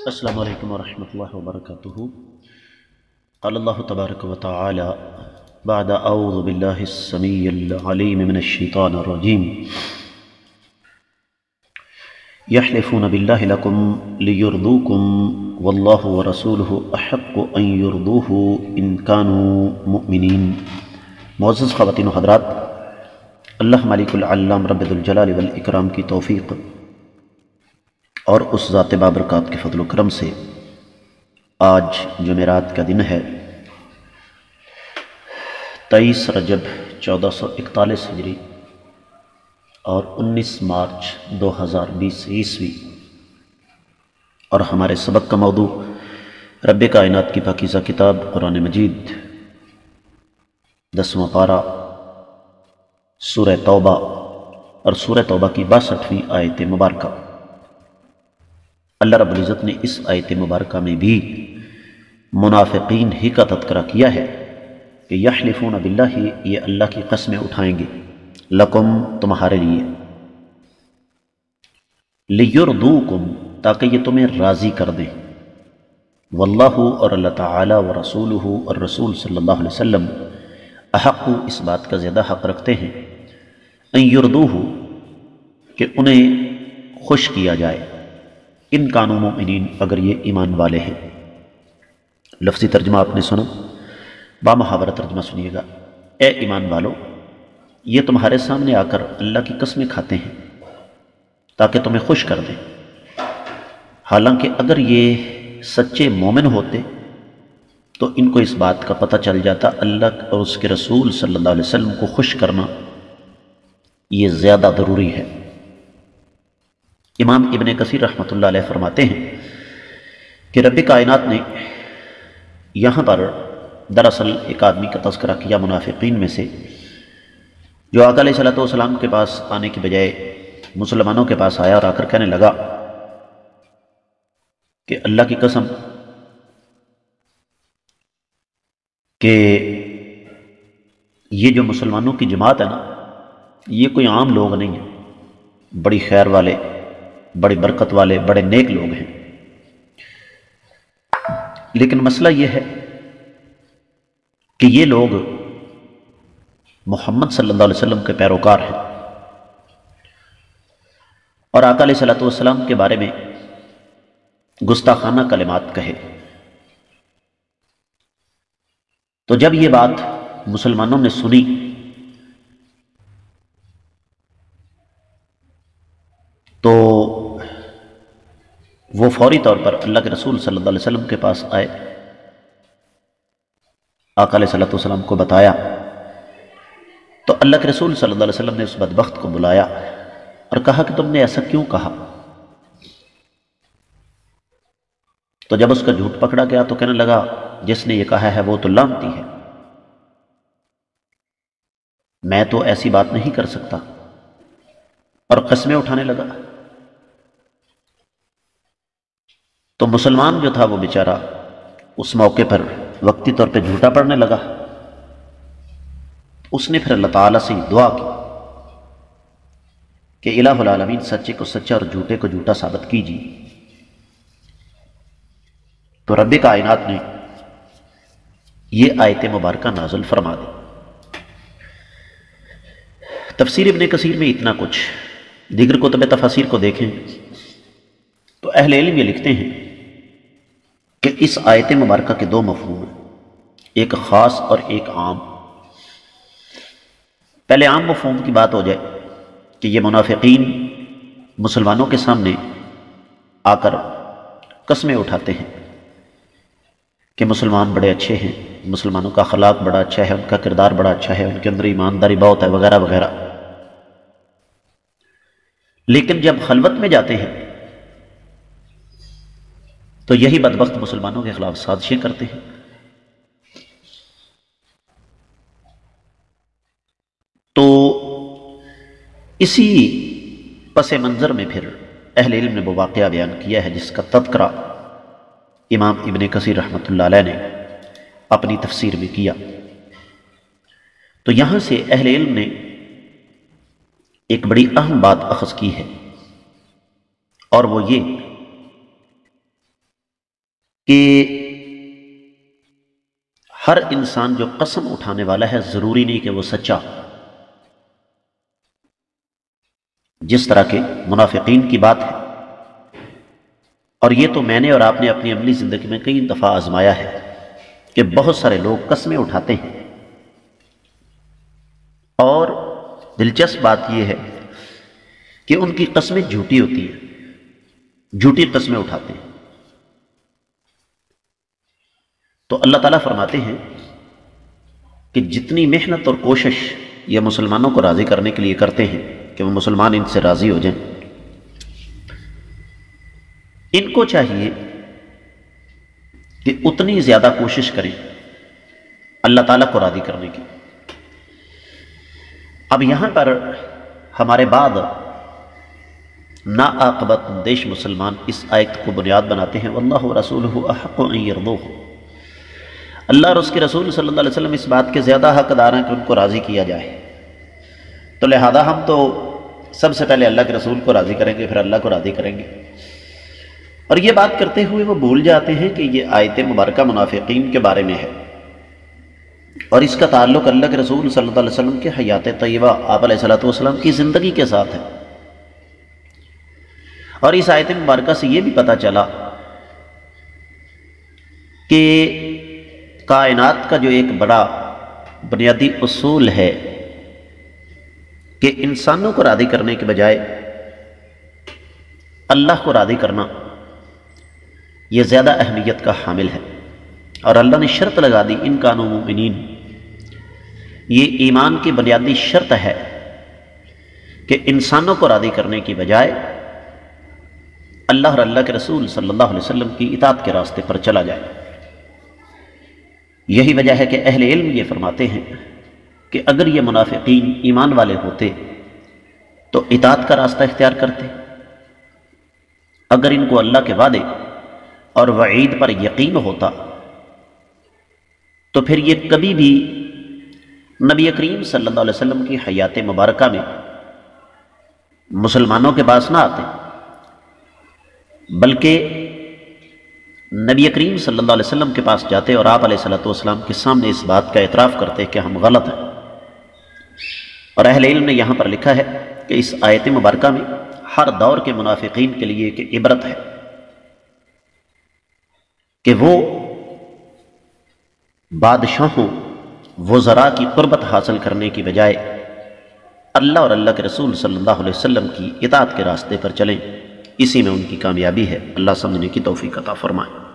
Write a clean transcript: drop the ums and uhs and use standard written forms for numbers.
السلام علیکم ورحمۃ اللہ وبرکاتہ۔ قال اللہ تبارک و تعالی بعد اعوذ باللہ السمیع العلیم من الشیطان الرجیم یحلفون باللہ لکم لیرضوکم واللہ ورسولہ احق ان یرضوہ ان کانوا مؤمنین۔ معزز خواتین و حضرات، اللہ مالک العلام رب ذوالجلال والاکرام کی توفیق اور اس ذات بابرکات کے فضل و کرم سے آج جمعرات کا دن ہے، 23 رجب 1441 ہجری اور 19 مارچ 2020 عیسوی، اور ہمارے سبق کا موضوع رب کائنات کی پاکیزہ کتاب قرآن مجید، 10واں پارہ، سورہ توبہ اور سورہ توبہ کی 62ویں آیت مبارکہ۔ اللہ رب العزت نے اس آیت مبارکہ میں بھی منافقین ہی کا تذکرہ کیا ہے کہ یحلفون باللہ، یہ اللہ کی قسمیں اٹھائیں گے، لکم، تمہارے لیے، لیرضوکم، تاکہ یہ تمہیں راضی کر دیں، واللہ، اور اللہ تعالی، ورسولہ، اور رسول صلی اللہ علیہ وسلم، احق، اس بات کا زیادہ حق رکھتے ہیں، ان یرضوہ، کہ انہیں خوش کیا جائے، ان کانوا مؤمنین، اگر یہ ایمان والے ہیں۔ لفظی ترجمہ آپ نے سنا، بامحاورہ ترجمہ سنیے گا۔ اے ایمان والو، یہ تمہارے سامنے آ کر اللہ کی قسمیں کھاتے ہیں تاکہ تمہیں خوش کر دیں، حالانکہ اگر یہ سچے مومن ہوتے تو ان کو اس بات کا پتہ چل جاتا اللہ اور اس کے رسول صلی اللہ علیہ وسلم کو خوش کرنا یہ زیادہ ضروری ہے۔ امام ابن کثیر رحمۃ اللہ علیہ فرماتے ہیں کہ رب کائنات نے یہاں پر دراصل ایک آدمی کا تذکرہ کیا منافقین میں سے، جو آقا علیہ الصلوۃ والسلام کے پاس آنے کی بجائے مسلمانوں کے پاس آیا اور آ کر کہنے لگا کہ اللہ کی قسم کہ یہ جو مسلمانوں کی جماعت ہے نا، یہ کوئی عام لوگ نہیں ہیں، بڑی خیر والے، بڑی برکت والے، بڑے نیک لوگ ہیں، لیکن مسئلہ یہ ہے کہ یہ لوگ محمد صلی اللہ علیہ وسلم کے پیروکار ہیں اور آقا علیہ الصلوۃ والسلام کے بارے میں گستاخانہ کلمات کہے۔ تو جب یہ بات مسلمانوں نے سنی تو وہ فوری طور پر اللہ کے رسول صلی اللہ علیہ وسلم کے پاس آئے، آقا علیہ الصلوۃ والسلام کو بتایا، تو اللہ کے رسول صلی اللہ علیہ وسلم نے اس بدبخت کو بلایا اور کہا کہ تم نے ایسا کیوں کہا؟ تو جب اس کا جھوٹ پکڑا گیا تو کہنے لگا جس نے یہ کہا ہے وہ تو لعنتی ہے، میں تو ایسی بات نہیں کر سکتا، اور قسمیں اٹھانے لگا۔ تو مسلمان جو تھا وہ بیچارہ اس موقع پر وقتی طور پہ جھوٹا پڑنے لگا۔ اس نے پھر اللہ تعالیٰ سے دعا کی کہ الہ العالمین سچے کو سچا اور جھوٹے کو جھوٹا ثابت کیجیے۔ تو رب کائنات نے یہ آیت مبارکہ نازل فرما دی۔ تفسیر ابن کثیر میں اتنا کچھ، دیگر کتب تفاسیر کو دیکھیں تو اہل علم یہ لکھتے ہیں کہ اس آیت مبارکہ کے دو مفہوم ہیں، ایک خاص اور ایک عام۔ پہلے عام مفہوم کی بات ہو جائے کہ یہ منافقین مسلمانوں کے سامنے آ کر قسمیں اٹھاتے ہیں کہ مسلمان بڑے اچھے ہیں، مسلمانوں کا اخلاق بڑا اچھا ہے، ان کا کردار بڑا اچھا ہے، ان کے اندر ایمانداری بہت ہے، وغیرہ وغیرہ۔ لیکن جب خلوت میں جاتے ہیں تو یہی بدبخت مسلمانوں کے خلاف سازشیں کرتے ہیں۔ تو اسی پس منظر میں پھر اہل علم نے وہ واقعہ بیان کیا ہے جس کا تذکرہ امام ابن کثیر رحمۃ اللہ علیہ نے اپنی تفسیر میں کیا۔ تو یہاں سے اہل علم نے ایک بڑی اہم بات اخذ کی ہے، اور وہ یہ کہ ہر انسان جو قسم اٹھانے والا ہے ضروری نہیں کہ وہ سچا، جس طرح کے منافقین کی بات ہے، اور یہ تو میں نے اور آپ نے اپنی عملی زندگی میں کئی دفعہ آزمایا ہے کہ بہت سارے لوگ قسمیں اٹھاتے ہیں، اور دلچسپ بات یہ ہے کہ ان کی قسمیں جھوٹی ہوتی ہیں، جھوٹی قسمیں اٹھاتے ہیں۔ تو اللہ تعالیٰ فرماتے ہیں کہ جتنی محنت اور کوشش یہ مسلمانوں کو راضی کرنے کے لیے کرتے ہیں کہ وہ مسلمان ان سے راضی ہو جائیں، ان کو چاہیے کہ اتنی زیادہ کوشش کریں اللہ تعالیٰ کو راضی کرنے کی۔ اب یہاں پر ہمارے بعد ناعاقبت اندیش مسلمان اس آیت کو بنیاد بناتے ہیں واللہ ورسولہ احق ان یرضوہ، اللہ اور اس کے رسول صلی اللہ علیہ وسلم اس بات کے زیادہ حقدار ہیں کہ ان کو راضی کیا جائے، تو لہذا ہم تو سب سے پہلے اللہ کے رسول کو راضی کریں گے، پھر اللہ کو راضی کریں گے۔ اور یہ بات کرتے ہوئے وہ بھول جاتے ہیں کہ یہ آیت مبارکہ منافقین کے بارے میں ہے، اور اس کا تعلق اللہ کے رسول صلی اللہ علیہ وسلم کے حیات طیبہ آپ علیہ الصلوۃ والسلام کی زندگی کے ساتھ ہے۔ اور اس آیت مبارکہ سے یہ بھی پتہ چلا کہ کائنات کا جو ایک بڑا بنیادی اصول ہے کہ انسانوں کو راضی کرنے کے بجائے اللہ کو راضی کرنا یہ زیادہ اہمیت کا حامل ہے، اور اللہ نے شرط لگا دی ان کانوا مؤمنین، یہ ایمان کی بنیادی شرط ہے کہ انسانوں کو راضی کرنے کی بجائے اللہ اور اللہ کے رسول صلی اللہ علیہ وسلم کی اطاعت کے راستے پر چلا جائے۔ یہی وجہ ہے کہ اہل علم یہ فرماتے ہیں کہ اگر یہ منافقین ایمان والے ہوتے تو اطاعت کا راستہ اختیار کرتے، اگر ان کو اللہ کے وعدے اور وعید پر یقین ہوتا تو پھر یہ کبھی بھی نبی کریم صلی اللہ علیہ وسلم کی حیات مبارکہ میں مسلمانوں کے پاس نہ آتے، بلکہ نبی کریم صلی اللہ علیہ وسلم کے پاس جاتے اور آپ علیہ الصلوۃ والسلام کے سامنے اس بات کا اعتراف کرتے کہ ہم غلط ہیں۔ اور اہل علم نے یہاں پر لکھا ہے کہ اس آیت مبارکہ میں ہر دور کے منافقین کے لیے ایک عبرت ہے کہ وہ بادشاہوں وزراء کی قربت حاصل کرنے کی بجائے اللہ اور اللہ کے رسول صلی اللہ علیہ وسلم کی اطاعت کے راستے پر چلیں، اسی میں ان کی کامیابی ہے۔ اللہ سمجھنے کی توفیق عطا فرمائے۔